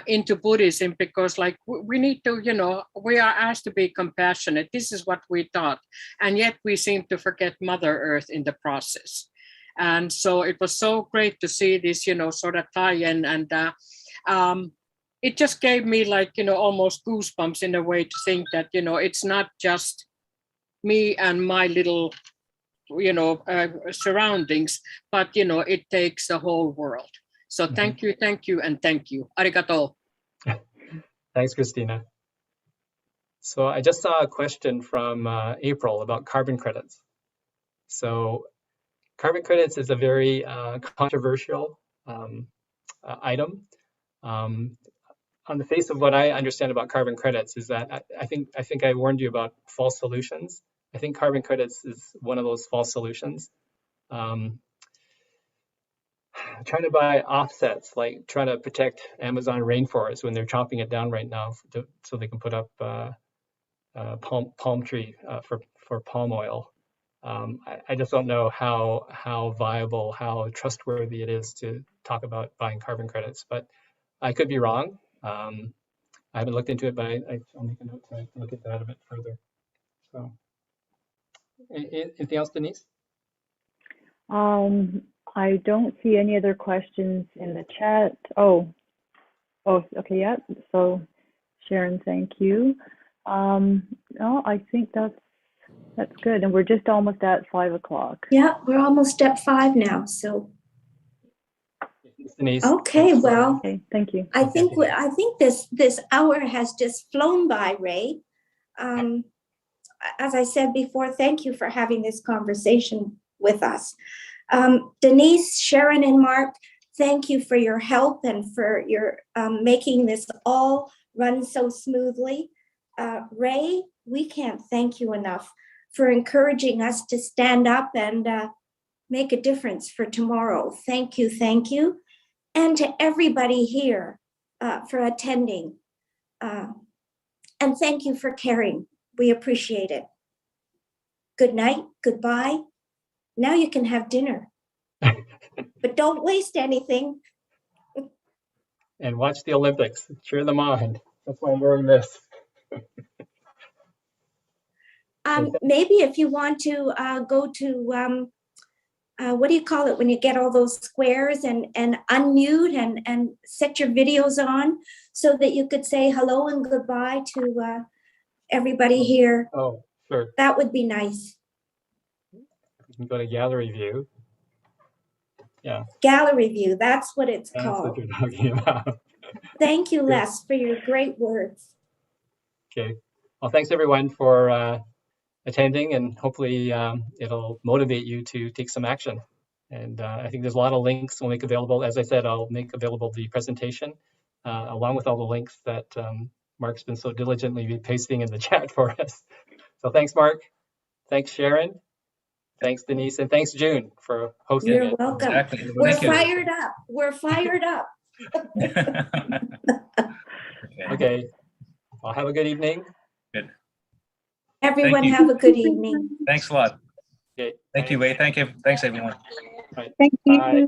into Buddhism, because like we need to, we are asked to be compassionate. This is what we taught. And yet we seem to forget Mother Earth in the process. And so it was so great to see this, sort of tie-in. And it just gave me like, almost goosebumps in a way to think that, it's not just me and my little, surroundings, but, it takes the whole world. So thank you, and thank you. Arigato.
Thanks, Christina. So I just saw a question from April about carbon credits. So carbon credits is a very controversial item. On the face of what I understand about carbon credits is that I think I warned you about false solutions. I think carbon credits is one of those false solutions. Trying to buy offsets, like trying to protect Amazon rainforest when they're chopping it down right now so they can put up palm tree for palm oil. I just don't know how viable, how trustworthy it is to talk about buying carbon credits, but I could be wrong. I haven't looked into it, but I'll make a note to look at that a bit further. So, anything else, Denise?
I don't see any other questions in the chat. Oh, okay, yeah. So, Sharon, thank you. No, I think that's good, and we're just almost at 5 o'clock.
Yeah, we're almost at 5 now. So,
Denise.
okay, well,
okay, thank you.
I think this hour has just flown by, Ray. As I said before, thank you for having this conversation with us. Denise, Sharon, and Mark, thank you for your help and for your making this all run so smoothly. Ray, we can't thank you enough for encouraging us to stand up and make a difference for tomorrow. Thank you, thank you. And to everybody here for attending. And thank you for caring. We appreciate it. Good night, goodbye. Now you can have dinner, but don't waste anything.
And watch the Olympics, cheer them on. That's why I'm wearing this.
Maybe if you want to go to, what do you call it when you get all those squares and unmute and set your videos on so that you could say hello and goodbye to everybody here.
Oh, sure.
That would be nice.
You can go to gallery view. Yeah.
Gallery view, that's what it's
That's
called.
what you're talking about.
Thank you, Les, for your great words.
Okay. Well, thanks everyone for attending, and hopefully it'll motivate you to take some action. And I think there's a lot of links we'll make available. As I said, I'll make available the presentation along with all the links that Mark's been so diligently pasting in the chat for us. So thanks, Mark. Thanks, Sharon. Thanks, Denise. And thanks, June, for hosting
You're
it.
welcome.
Exactly.
We're
Thank you.
fired up. We're fired up.
Okay. Well, have a good evening.
Good.
Everyone
you.
have a good evening.
Thanks a lot.
Okay.
Thank you, Ray. Thank you. Thanks, everyone.
Right.
Thank you.
Bye.